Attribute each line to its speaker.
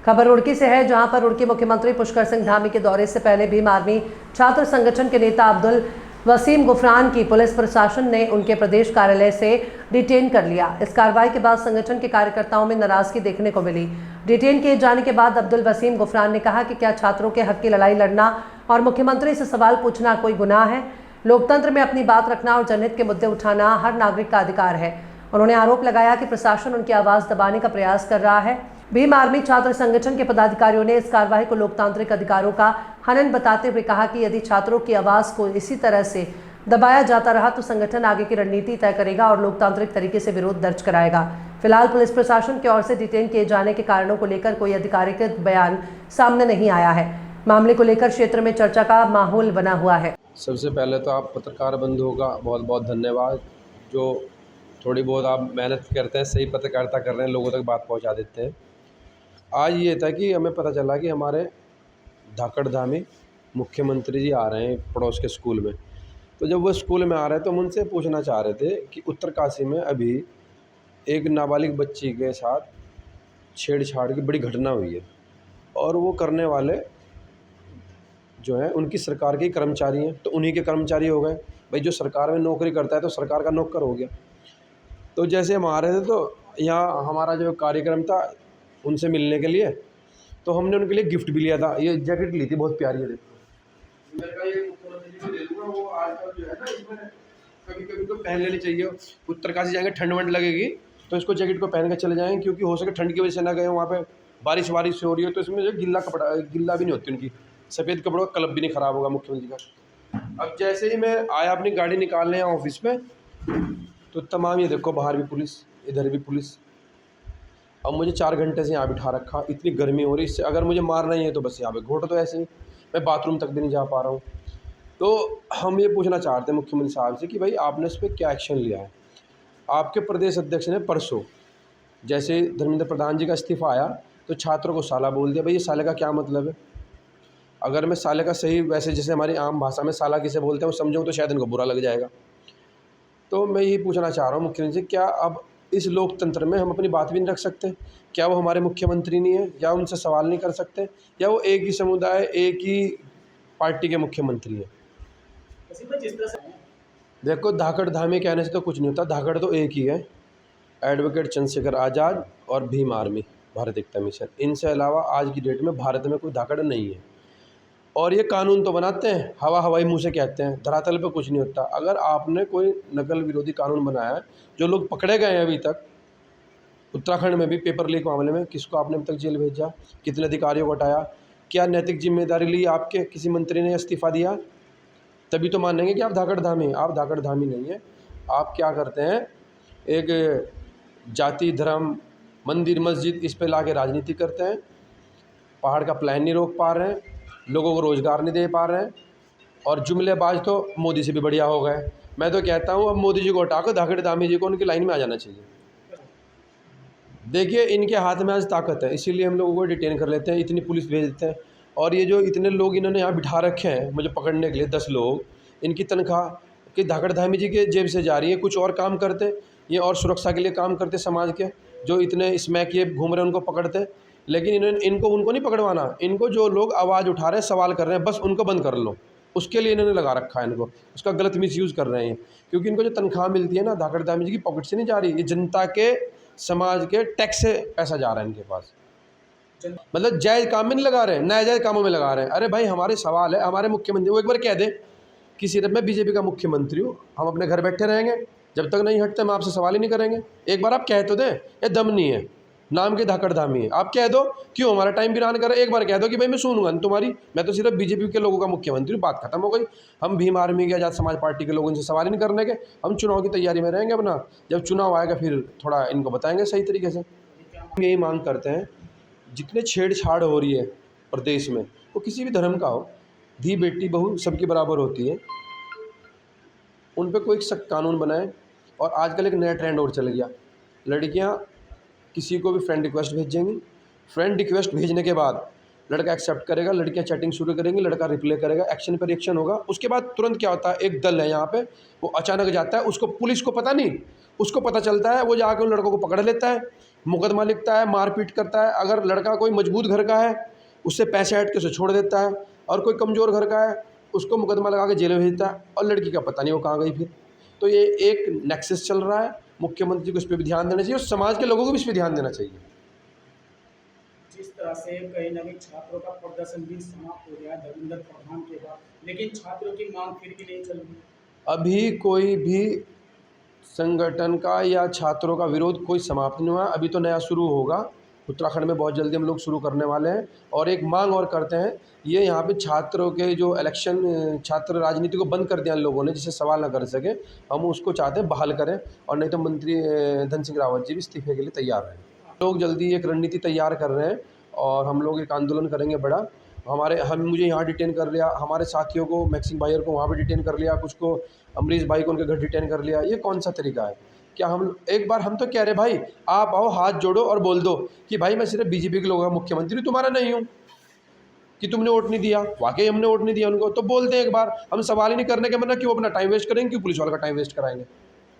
Speaker 1: खबर रुड़की से है, जहां पर रुड़की मुख्यमंत्री पुष्कर सिंह धामी के दौरे से पहले भीम आर्मी छात्र संगठन के नेता अब्दुल वसीम गुफरान की पुलिस प्रशासन ने उनके प्रदेश कार्यालय से डिटेन कर लिया। इस कार्रवाई के बाद संगठन के कार्यकर्ताओं में नाराजगी देखने को मिली। डिटेन किए जाने के बाद अब्दुल वसीम गुफरान ने कहा कि क्या छात्रों के हक की लड़ाई लड़ना और मुख्यमंत्री से सवाल पूछना कोई गुनाह है? लोकतंत्र में अपनी बात रखना और जनहित के मुद्दे उठाना हर नागरिक का अधिकार है। उन्होंने आरोप लगाया कि प्रशासन उनकी आवाज दबाने का प्रयास कर रहा है। भीम आर्मी छात्र संगठन के पदाधिकारियों ने इस कार्रवाई को लोकतांत्रिक अधिकारों का हनन बताते हुए कहा कि यदि छात्रों की आवाज को इसी तरह से दबाया जाता रहा तो संगठन आगे की रणनीति तय करेगा और लोकतांत्रिक तरीके से विरोध दर्ज कराएगा। फिलहाल पुलिस प्रशासन की ओर से डिटेन किए जाने के कारणों को लेकर कोई आधिकारिक बयान सामने नहीं आया है। मामले को लेकर क्षेत्र में चर्चा का माहौल बना हुआ है।
Speaker 2: सबसे पहले तो आप पत्रकार बंधुओं का बहुत बहुत धन्यवाद, जो थोड़ी बहुत आप मेहनत करते हैं, सही पत्रकारिता कर रहे हैं, लोगों तक बात पहुंचा देते हैं। आज ये था कि हमें पता चला कि हमारे धाकड़ धामी मुख्यमंत्री जी आ रहे हैं पड़ोस के स्कूल में। तो जब वो स्कूल में आ रहे थे तो हम उनसे पूछना चाह रहे थे कि उत्तरकाशी में अभी एक नाबालिग बच्ची के साथ छेड़छाड़ की बड़ी घटना हुई है और वो करने वाले जो है उनकी सरकार के कर्मचारी हैं, तो उन्हीं के कर्मचारी हो गए। भाई जो सरकार में नौकरी करता है तो सरकार का नौकर हो गया। तो जैसे हम आ रहे थे तो यहाँ हमारा जो कार्यक्रम था उनसे मिलने के लिए, तो हमने उनके लिए गिफ्ट भी लिया था। ये जैकेट ली थी, बहुत प्यारी है, देखो। मैं कहा ये मुख्यमंत्री जी को दे दूँगा, वो आजकल जो है ना इसमें कभी कभी तो पहन लेनी चाहिए। उत्तरकाशी जाएंगे, ठंड वंड लगेगी तो इसको जैकेट को पहन के चले जाएंगे, क्योंकि हो सके ठंड की वजह से ना गए वहाँ पे बारिश हो रही हो तो इसमें जो गिल्ला कपड़ा गिल्ला भी नहीं होती उनकी, सफ़ेद कपड़ों का कलर भी नहीं ख़राब होगा मुख्यमंत्री का। अब जैसे ही मैं आया अपनी गाड़ी निकालने ऑफिस में, तो तमाम ये देखो, बाहर भी पुलिस, इधर भी पुलिस। अब मुझे 4 घंटे से यहाँ बिठा रखा, इतनी गर्मी हो रही, इससे अगर मुझे मारना ही है तो बस यहाँ पे घोट तो ऐसे ही मैं बाथरूम तक भी नहीं जा पा रहा हूँ। तो हम ये पूछना चाहते हैं मुख्यमंत्री साहब से कि भाई आपने इस पर क्या एक्शन लिया है। आपके प्रदेश अध्यक्ष ने परसों जैसे धर्मेंद्र प्रधान जी का इस्तीफ़ा आया तो छात्रों को साला बोल दिया। भाई ये साले का क्या मतलब है? अगर मैं साले का सही वैसे जैसे हमारी आम भाषा में साला किसे बोलते हैं वो समझूँ तो शायद इनको बुरा लग जाएगा। तो मैं यही पूछना चाह रहा हूँ मुख्यमंत्री से, क्या अब इस लोकतंत्र में हम अपनी बात भी नहीं रख सकते? क्या वो हमारे मुख्यमंत्री नहीं है? या उनसे सवाल नहीं कर सकते? या वो एक ही समुदाय, एक ही पार्टी के मुख्यमंत्री है? देखो, धाकड़ धामी कहने से तो कुछ नहीं होता, धाकड़ तो एक ही है, एडवोकेट चंद्रशेखर आज़ाद और भीम आर्मी भारत एकता मिशन। इनसे अलावा आज की डेट में भारत में कोई धाकड़ नहीं है। और ये कानून तो बनाते हैं, हवाई मुंह से कहते हैं, धरातल पे कुछ नहीं होता। अगर आपने कोई नकल विरोधी कानून बनाया है, जो लोग पकड़े गए हैं अभी तक, उत्तराखंड में भी पेपर लीक मामले में किसको आपने अभी तक जेल भेजा, कितने अधिकारियों को हटाया, क्या नैतिक जिम्मेदारी ली आपके किसी मंत्री ने इस्तीफ़ा दिया? तभी तो मानेंगे कि आप धाकड़ धामी। आप धाकड़ धामी नहीं है। आप क्या करते हैं, एक जाति धर्म मंदिर मस्जिद इस पर ला के राजनीति करते हैं। पहाड़ का प्लान नहीं रोक पा रहे हैं, लोगों को रोज़गार नहीं दे पा रहे हैं, और जुमलेबाज तो मोदी से भी बढ़िया हो गए। मैं तो कहता हूँ अब मोदी जी को हटा कर धाकड़ धामी जी को उनकी लाइन में आ जाना चाहिए। देखिए, इनके हाथ में आज ताकत है, इसीलिए हम लोगों को डिटेन कर लेते हैं, इतनी पुलिस भेज देते हैं। और ये जो इतने लोग इन्होंने यहाँ बिठा रखे हैं मुझे पकड़ने के लिए, 10 लोग, इनकी तनख्वाह कि धाकड़ धामी जी के जेब से जा रही है। कुछ और काम करते ये, और सुरक्षा के लिए काम करते समाज के, जो इतने स्मैक ये घूम रहे हैं उनको पकड़ते। लेकिन इन्होंने उनको नहीं पकड़वाना, इनको जो लोग आवाज़ उठा रहे हैं, सवाल कर रहे हैं, बस उनको बंद कर लो, उसके लिए इन्होंने लगा रखा है। इनको उसका गलत मिसयूज़ कर रहे हैं, क्योंकि इनको जो तनख्वाह मिलती है ना, धाकड़ धामी जी की पॉकेट से नहीं जा रही, ये जनता के, समाज के टैक्स से पैसा जा रहा है इनके पास। मतलब जायज़ काम में नहीं लगा रहे हैं, नाजायज़ कामों में लगा रहे हैं। अरे भाई, हमारे सवाल है, हमारे मुख्यमंत्री वो एक बार कह दे कि सिर्फ मैं बीजेपी का मुख्यमंत्री हूँ, हम अपने घर बैठे रहेंगे, जब तक नहीं हटते हम आपसे सवाल ही नहीं करेंगे। एक बार आप कह तो दें, ये दम नहीं है, नाम के धाकड़ धामी है। आप कह दो, क्यों हमारा टाइम वीरान करे, एक बार कह दो कि भाई मैं सुनूंगा तुम्हारी, मैं तो सिर्फ बीजेपी के लोगों का मुख्यमंत्री हूँ, बात खत्म हो गई। हम भीम आर्मी के, आज़ाद समाज पार्टी के लोगों से सवाल ही नहीं करने के, हम चुनाव की तैयारी में रहेंगे अपना। जब चुनाव आएगा फिर थोड़ा इनको बताएंगे सही तरीके से। हम यही मांग करते हैं, जितने छेड़छाड़ हो रही है प्रदेश में, वो किसी भी धर्म का हो, धी बेटी बहू सबकी बराबर होती है, उन पर कोई सख्त कानून बनाए। और आजकल एक नया ट्रेंड और चल गया, लड़कियां किसी को भी फ्रेंड रिक्वेस्ट भेजेंगी, फ्रेंड रिक्वेस्ट भेजने के बाद लड़का एक्सेप्ट करेगा, लड़कियां चैटिंग शुरू करेंगी, लड़का रिप्लाई करेगा, एक्शन पर रिएक्शन होगा। उसके बाद तुरंत क्या होता है, एक दल है यहाँ पे, वो अचानक जाता है, उसको पुलिस को पता नहीं, उसको पता चलता है, वो जाकर उन लड़कों को पकड़ लेता है, मुकदमा लिखता है, मारपीट करता है। अगर लड़का कोई मजबूत घर का है उससे पैसे हट के उसे छोड़ देता है, और कोई कमज़ोर घर का है उसको मुकदमा लगा के जेल में भेजता है, और लड़की का पता नहीं वो कहाँ गई फिर। तो ये एक नेक्सस चल रहा है। मुख्यमंत्री को इस पर भी ध्यान देना चाहिए और समाज के लोगों को भी इस पर ध्यान देना चाहिए।
Speaker 3: जिस तरह से कहीं न कहीं छात्रों का प्रदर्शन भी समाप्त हो गया है धर्मेंद्र प्रधान के बाद, लेकिन छात्रों की मांग फिर भी नहीं चल रही।
Speaker 2: अभी कोई भी संगठन का या छात्रों का विरोध कोई समाप्त नहीं हुआ, अभी तो नया शुरू होगा। उत्तराखंड में बहुत जल्दी हम लोग शुरू करने वाले हैं। और एक मांग और करते हैं, ये यहाँ पे छात्रों के जो इलेक्शन, छात्र राजनीति को बंद कर दिया इन लोगों ने, जिससे सवाल ना कर सके, हम उसको चाहते हैं बहाल करें। और नहीं तो मंत्री धन सिंह रावत जी भी इस्तीफे के लिए तैयार हैं। लोग जल्दी एक रणनीति तैयार कर रहे हैं और हम लोग एक आंदोलन करेंगे बड़ा। मुझे यहाँ डिटेन कर लिया, हमारे साथियों को, मैक्सिम भाई को वहाँ पे डिटेन कर लिया, कुछ को अमरीश भाई को उनके घर डिटेन कर लिया। ये कौन सा तरीका है? क्या हम एक बार हम तो कह रहे भाई आप आओ, हाथ जोड़ो और बोल दो कि भाई मैं सिर्फ बीजेपी के लोगों का मुख्यमंत्री तुम्हारा नहीं हूँ कि तुमने वोट नहीं दिया। वाकई हमने वोट नहीं दिया उनको, तो बोलते हैं एक बार। हम सवाल ही नहीं करने के, मना क्यों अपना टाइम वेस्ट करेंगे, क्यों पुलिस वालों का टाइम वेस्ट कराएंगे।